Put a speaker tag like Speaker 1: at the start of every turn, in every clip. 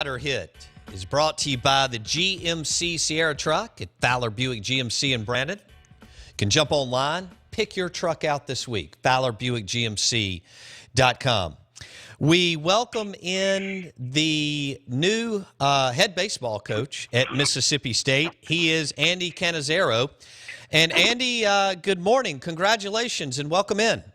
Speaker 1: Insider Hit is brought to you by the GMC Sierra truck at Fowler Buick GMC in Brandon. You can jump online, pick your truck out this week, FowlerBuickGMC.com. We welcome in the new head baseball coach at Mississippi State. He is Andy Cannizaro. And Andy, good morning. Congratulations and welcome in.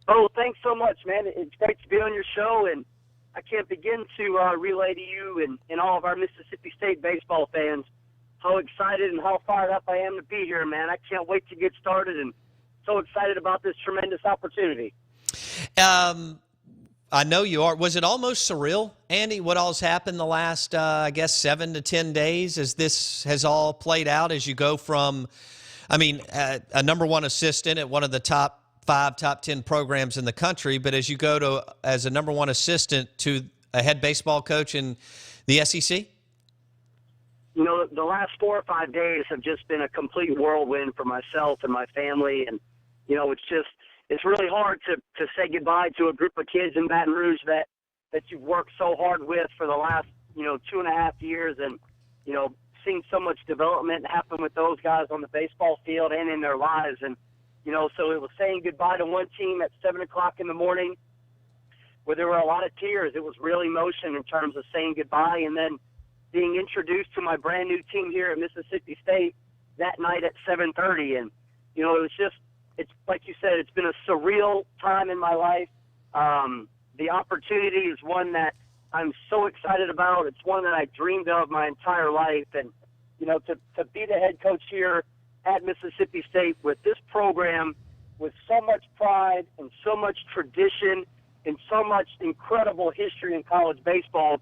Speaker 2: Oh, thanks so much, man. It's great to be on your show, and I can't begin to relay to you and all of our Mississippi State baseball fans how excited and how fired up I am to be here, man. I can't wait to get started and so excited about this tremendous opportunity.
Speaker 1: I know you are. Was it almost surreal, Andy, what all's happened the last, 7 to 10 days as this has all played out as you go from, a number one assistant at one of the top 5, top 10 programs in the country, but as you go to as a number one assistant to a head baseball coach in the SEC?
Speaker 2: You know, the last 4 or 5 days have just been a complete whirlwind for myself and my family, and, it's really hard to say goodbye to a group of kids in Baton Rouge that you've worked so hard with for the last, 2.5 years, and, seeing so much development happen with those guys on the baseball field and in their lives. And, so it was saying goodbye to one team at 7 o'clock in the morning where there were a lot of tears. It was real emotion in terms of saying goodbye, and then being introduced to my brand new team here at Mississippi State that night at 7:30. And, it's like you said, it's been a surreal time in my life. The opportunity is one that I'm so excited about. It's one that I dreamed of my entire life. And, to be the head coach here at Mississippi State with this program with so much pride and so much tradition and so much incredible history in college baseball,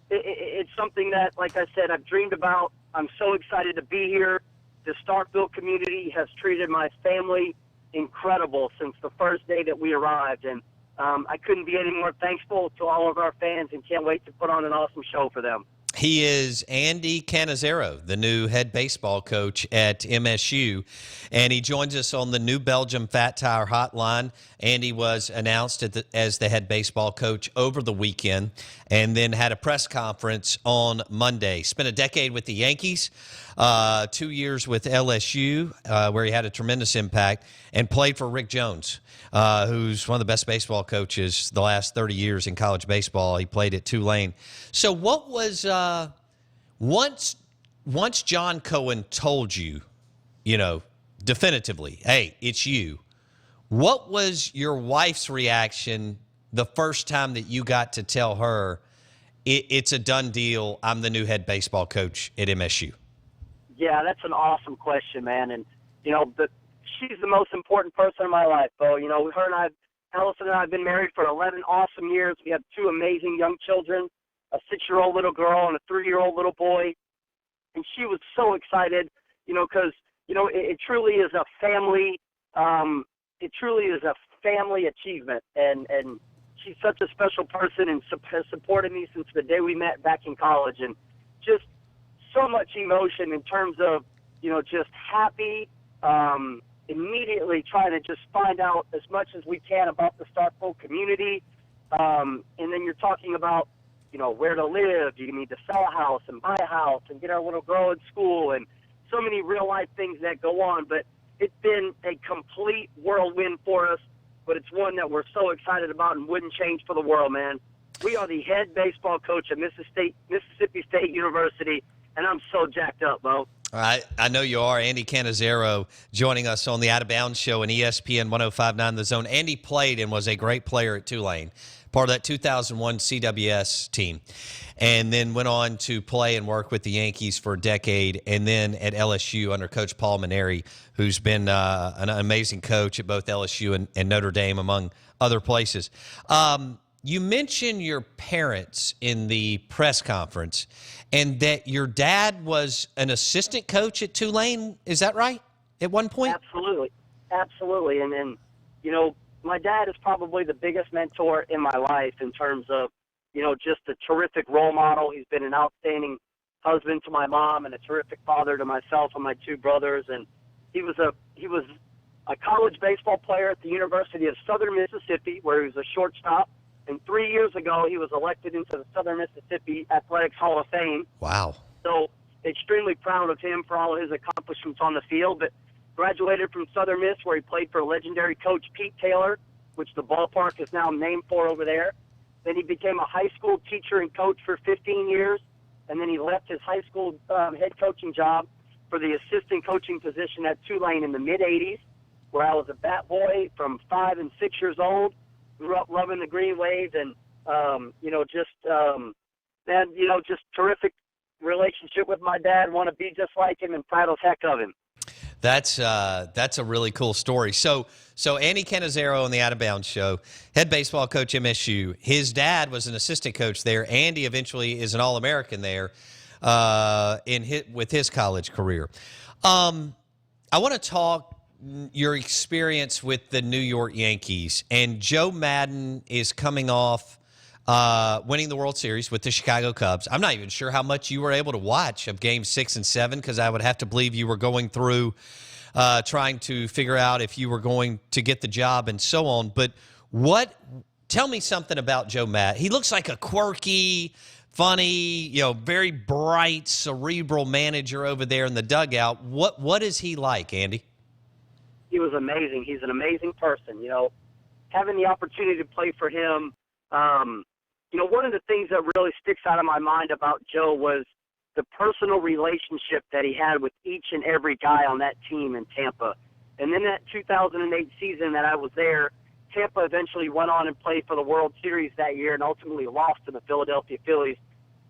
Speaker 2: it's something that, like I said, I've dreamed about. I'm so excited to be here. The Starkville community has treated my family incredible since the first day that we arrived, and I couldn't be any more thankful to all of our fans and can't wait to put on an awesome show for them.
Speaker 1: He is Andy Cannizaro, the new head baseball coach at MSU, and he joins us on the New Belgium Fat Tire Hotline. Andy was announced as the head baseball coach over the weekend and then had a press conference on Monday. Spent a decade with the Yankees, 2 years with LSU, where he had a tremendous impact, and played for Rick Jones, who's one of the best baseball coaches the last 30 years in college baseball. He played at Tulane. So what was once John Cohen told you, definitively, hey, it's you, what was your wife's reaction the first time that you got to tell her it's a done deal, I'm the new head baseball coach at MSU?
Speaker 2: Yeah, that's an awesome question, man. And, she's the most important person in my life, Bo. Allison and I have been married for 11 awesome years. We have 2 amazing young children, a 6-year-old little girl and a 3-year-old little boy. And she was so excited, because, it truly is a family, achievement. And she's such a special person and has supported me since the day we met back in college. And just so much emotion in terms of, just happy, immediately trying to just find out as much as we can about the Starkville community. And then you're talking about, where to live. You need to sell a house and buy a house and get our little girl in school and so many real life things that go on. But it's been a complete whirlwind for us, but it's one that we're so excited about and wouldn't change for the world, man. We are the head baseball coach at Mississippi State University, and I'm so jacked up, Bo.
Speaker 1: All right, I know you are. Andy Cannizaro joining us on the Out of Bounds show in ESPN 105.9 The Zone. Andy played and was a great player at Tulane, part of that 2001 CWS team, and then went on to play and work with the Yankees for a decade, and then at LSU under Coach Paul Maneri, who's been an amazing coach at both LSU and Notre Dame, among other places. You mentioned your parents in the press conference and that your dad was an assistant coach at Tulane. Is that right, at one point?
Speaker 2: Absolutely. Absolutely. And my dad is probably the biggest mentor in my life in terms of, just a terrific role model. He's been an outstanding husband to my mom and a terrific father to myself and my 2 brothers. And he was a college baseball player at the University of Southern Mississippi, where he was a shortstop. And 3 years ago, he was elected into the Southern Mississippi Athletics Hall of Fame.
Speaker 1: Wow.
Speaker 2: So extremely proud of him for all of his accomplishments on the field. But graduated from Southern Miss, where he played for legendary coach Pete Taylor, which the ballpark is now named for over there. Then he became a high school teacher and coach for 15 years. And then he left his high school head coaching job for the assistant coaching position at Tulane in the mid-'80s, where I was a bat boy from 5 and 6 years old. Grew up loving the Green Wave, and just terrific relationship with my dad. Want to be just like him, and proud as heck of him.
Speaker 1: That's a really cool story. So Andy Cannizaro on the Out of Bounds show, head baseball coach MSU. His dad was an assistant coach there. Andy eventually is an All-American there with his college career. I want to talk your experience with the New York Yankees. And Joe Madden is coming off winning the World Series with the Chicago Cubs. I'm not even sure how much you were able to watch of Games 6 and 7, because I would have to believe you were going through trying to figure out if you were going to get the job and so on. But tell me something about Joe Madden. He looks like a quirky, funny, very bright, cerebral manager over there in the dugout. What is he like, Andy?
Speaker 2: He was amazing. He's an amazing person. Having the opportunity to play for him, one of the things that really sticks out of my mind about Joe was the personal relationship that he had with each and every guy on that team in Tampa. And in that 2008 season that I was there, Tampa eventually went on and played for the World Series that year and ultimately lost to the Philadelphia Phillies.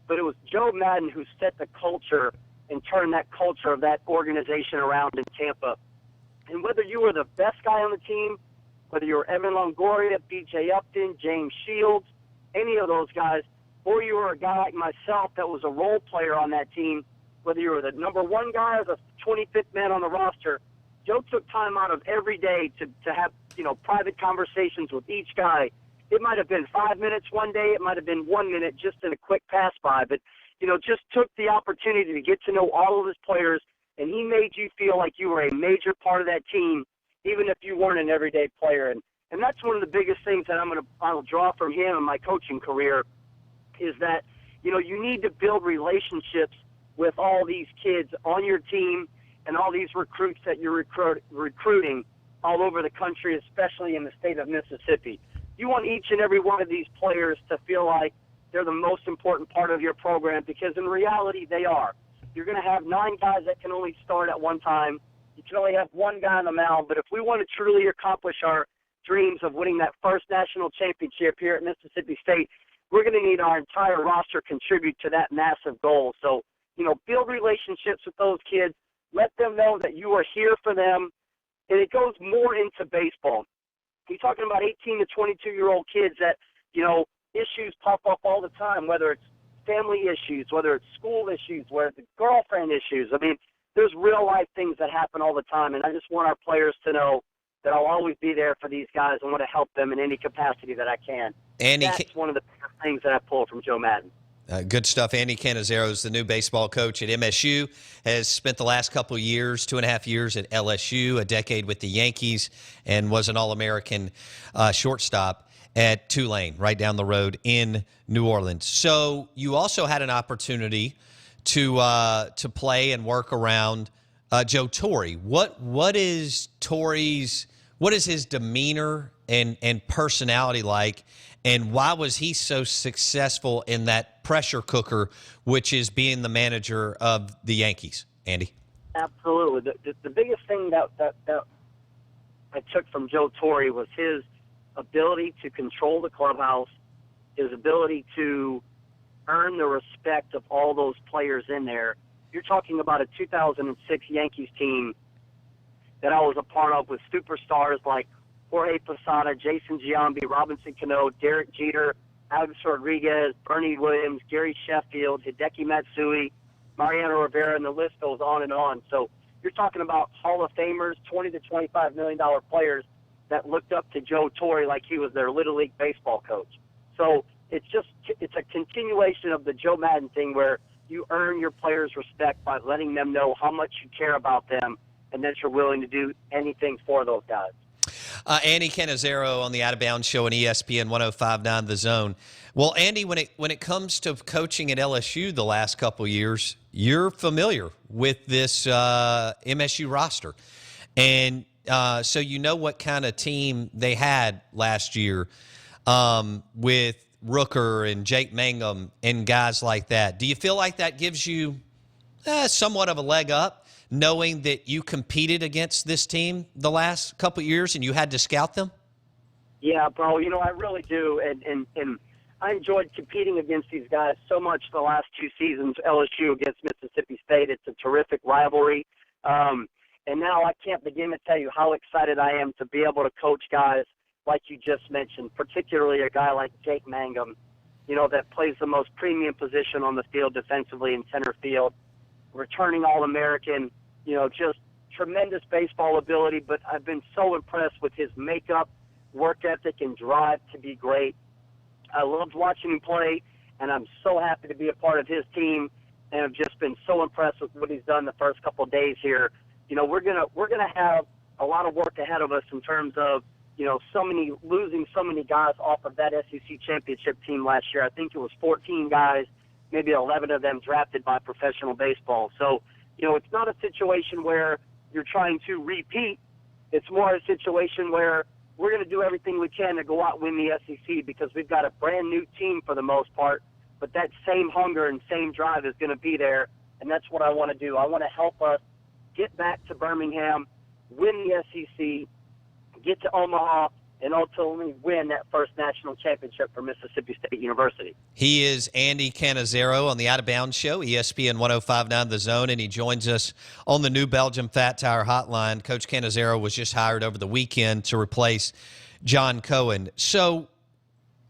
Speaker 2: But it was Joe Madden who set the culture and turned that culture of that organization around in Tampa. And whether you were the best guy on the team, whether you were Evan Longoria, B.J. Upton, James Shields, any of those guys, or you were a guy like myself that was a role player on that team, whether you were the number one guy or the 25th man on the roster, Joe took time out of every day to have, private conversations with each guy. It might have been 5 minutes one day. It might have been 1 minute just in a quick pass by. But, just took the opportunity to get to know all of his players, and he made you feel like you were a major part of that team, even if you weren't an everyday player. And that's one of the biggest things that I'll draw from him in my coaching career is that, you need to build relationships with all these kids on your team and all these recruits that you're recruiting all over the country, especially in the state of Mississippi. You want each and every one of these players to feel like they're the most important part of your program, because in reality they are. You're going to have 9 guys that can only start at one time. You can only have one guy on the mound. But if we want to truly accomplish our dreams of winning that first national championship here at Mississippi State, we're going to need our entire roster contribute to that massive goal. So, build relationships with those kids. Let them know that you are here for them. And it goes more into baseball. You're talking about 18 to 22-year-old kids that, issues pop up all the time, whether it's family issues, whether it's school issues, whether it's girlfriend issues. I mean, there's real-life things that happen all the time, and I just want our players to know that I'll always be there for these guys and want to help them in any capacity that I can.
Speaker 1: Andy,
Speaker 2: that's one of the things that I pull from Joe Madden.
Speaker 1: Good stuff. Andy Cannizaro is the new baseball coach at MSU, has spent the last couple of years, 2.5 years at LSU, a decade with the Yankees, and was an All-American shortstop at Tulane, right down the road in New Orleans. So you also had an opportunity to play and work around Joe Torre. What is his demeanor and personality like, and why was he so successful in that pressure cooker, which is being the manager of the Yankees, Andy?
Speaker 2: Absolutely. The biggest thing that I took from Joe Torre was his ability to control the clubhouse, his ability to earn the respect of all those players in there. You're talking about a 2006 Yankees team that I was a part of with superstars like Jorge Posada, Jason Giambi, Robinson Cano, Derek Jeter, Alex Rodriguez, Bernie Williams, Gary Sheffield, Hideki Matsui, Mariano Rivera, and the list goes on and on. So you're talking about Hall of Famers, $20 to $25 million players that looked up to Joe Torre like he was their Little League baseball coach. So it's a continuation of the Joe Madden thing where you earn your players' respect by letting them know how much you care about them and that you're willing to do anything for those guys.
Speaker 1: Andy Cannizaro on the Out of Bounds Show on ESPN 105.9 The Zone. Well, Andy, when it comes to coaching at LSU the last couple years, you're familiar with this MSU roster, and so you know what kind of team they had last year with Rooker and Jake Mangum and guys like that. Do you feel like that gives you somewhat of a leg up, knowing that you competed against this team the last couple of years and you had to scout them?
Speaker 2: Yeah, bro. I really do, and I enjoyed competing against these guys so much the last two seasons. LSU against Mississippi State. It's a terrific rivalry, and now I can't begin to tell you how excited I am to be able to coach guys like you just mentioned, particularly a guy like Jake Mangum, that plays the most premium position on the field defensively in center field, returning All-American, just tremendous baseball ability, but I've been so impressed with his makeup, work ethic, and drive to be great. I loved watching him play, and I'm so happy to be a part of his team, and I've just been so impressed with what he's done the first couple of days here. We're gonna have a lot of work ahead of us in terms of losing so many guys off of that SEC championship team last year. I think it was 14 guys, maybe 11 of them drafted by professional baseball. So, it's not a situation where you're trying to repeat. It's more a situation where we're going to do everything we can to go out and win the SEC because we've got a brand new team for the most part, but that same hunger and same drive is going to be there, and that's what I want to do. I want to help us get back to Birmingham, win the SEC, get to Omaha, and ultimately win that first national championship for Mississippi State University.
Speaker 1: He is Andy Cannizaro on the Out of Bounds Show, ESPN 105.9 The Zone, and he joins us on the New Belgium Fat Tire Hotline. Coach Cannizaro was just hired over the weekend to replace John Cohen. So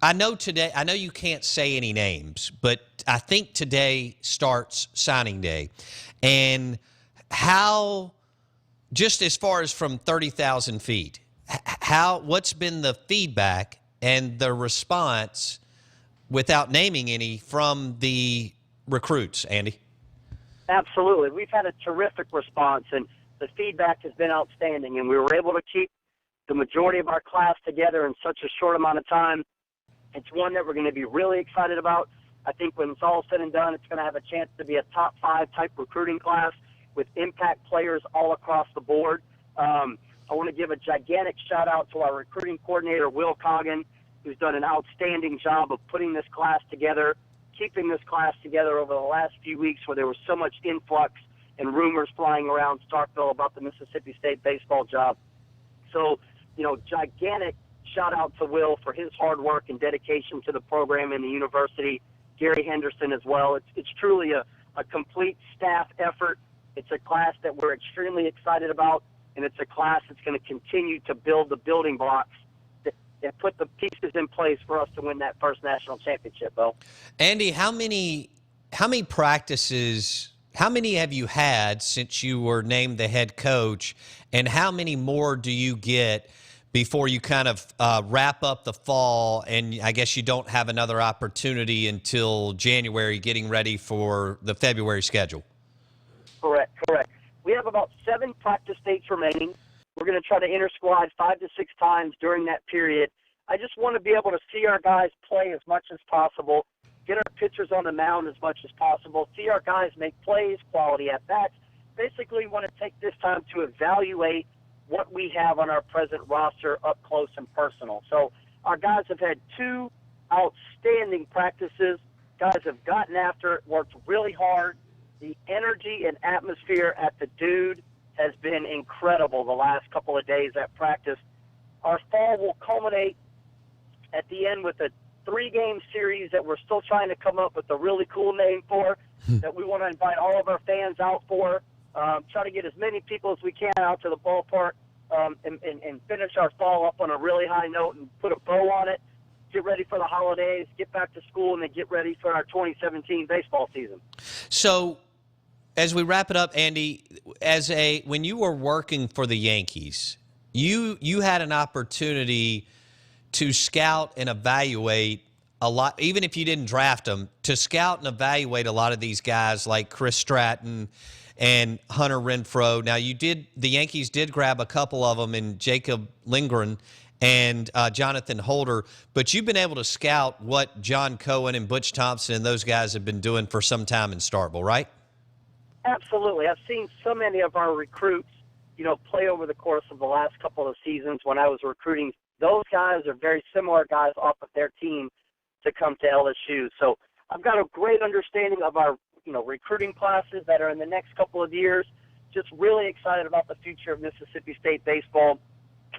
Speaker 1: I know you can't say any names, but I think today starts signing day. And how, just as far as from 30,000 feet, what's been the feedback and the response, without naming any, from the recruits, Andy?
Speaker 2: Absolutely. We've had a terrific response, and the feedback has been outstanding, and we were able to keep the majority of our class together in such a short amount of time. It's one that we're going to be really excited about. I think when it's all said and done, it's going to have a chance to be a top 5 type recruiting class with impact players all across the board. I want to give a gigantic shout-out to our recruiting coordinator, Will Coggin, who's done an outstanding job of putting this class together, keeping this class together over the last few weeks where there was so much influx and rumors flying around Starkville about the Mississippi State baseball job. So, gigantic shout-out to Will for his hard work and dedication to the program and the university, Gary Henderson as well. It's truly a complete staff effort. It's a class that we're extremely excited about, and it's a class that's going to continue to build the building blocks and put the pieces in place for us to win that first national championship, Bo.
Speaker 1: Andy, how many practices, how many have you had since you were named the head coach, and how many more do you get before you kind of wrap up the fall, and I guess you don't have another opportunity until January getting ready for the February schedule?
Speaker 2: Correct. We have about 7 practice dates remaining. We're going to try to inter-squad 5 to 6 times during that period. I just want to be able to see our guys play as much as possible, get our pitchers on the mound as much as possible, see our guys make plays, quality at-bats. Basically, want to take this time to evaluate what we have on our present roster up close and personal. So our guys have had 2 outstanding practices. Guys have gotten after it, worked really hard. The energy and atmosphere at the Dude has been incredible the last couple of days at practice. Our fall will culminate at the end with a 3-game series that we're still trying to come up with a really cool name for, that we want to invite all of our fans out for, try to get as many people as we can out to the ballpark, and finish our fall up on a really high note and put a bow on it, get ready for the holidays, get back to school, and then get ready for our 2017 baseball season.
Speaker 1: So, as we wrap it up, Andy, when you were working for the Yankees, you had an opportunity to scout and evaluate a lot, even if you didn't draft them, to scout and evaluate a lot of these guys like Chris Stratton and Hunter Renfroe. Now, the Yankees did grab a couple of them in Jacob Lindgren and Jonathan Holder, but you've been able to scout what John Cohen and Butch Thompson and those guys have been doing for some time in Starkville, right?
Speaker 2: Absolutely. I've seen so many of our recruits, play over the course of the last couple of seasons when I was recruiting. Those guys are very similar guys off of their team to come to LSU. So I've got a great understanding of our, recruiting classes that are in the next couple of years. Just really excited about the future of Mississippi State baseball. I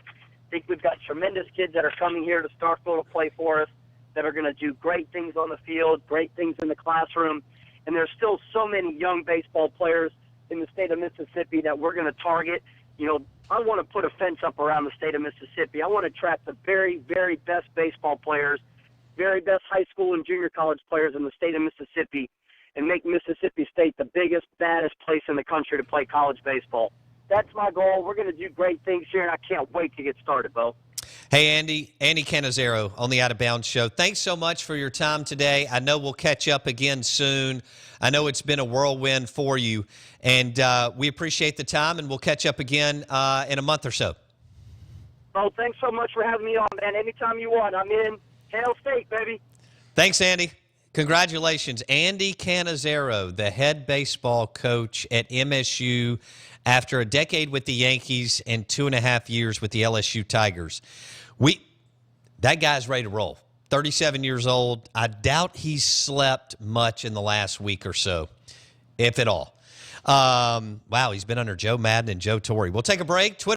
Speaker 2: think we've got tremendous kids that are coming here to Starkville to play for us that are going to do great things on the field, great things in the classroom. And there's still so many young baseball players in the state of Mississippi that we're going to target. I want to put a fence up around the state of Mississippi. I want to attract the very, very best baseball players, very best high school and junior college players in the state of Mississippi, and make Mississippi State the biggest, baddest place in the country to play college baseball. That's my goal. We're going to do great things here, and I can't wait to get started, Bo.
Speaker 1: Hey, Andy Cannizaro on the Out of Bounds Show. Thanks so much for your time today. I know we'll catch up again soon. I know it's been a whirlwind for you, and we appreciate the time, and we'll catch up again in a month or so.
Speaker 2: Oh, thanks so much for having me on, man. Anytime you want, I'm in. Hail State, baby.
Speaker 1: Thanks, Andy. Congratulations. Andy Cannizaro, the head baseball coach at MSU after a decade with the Yankees and 2.5 years with the LSU Tigers. That guy's ready to roll. 37 years old. I doubt he's slept much in the last week or so, if at all. Wow, he's been under Joe Madden and Joe Torre. We'll take a break. Twitter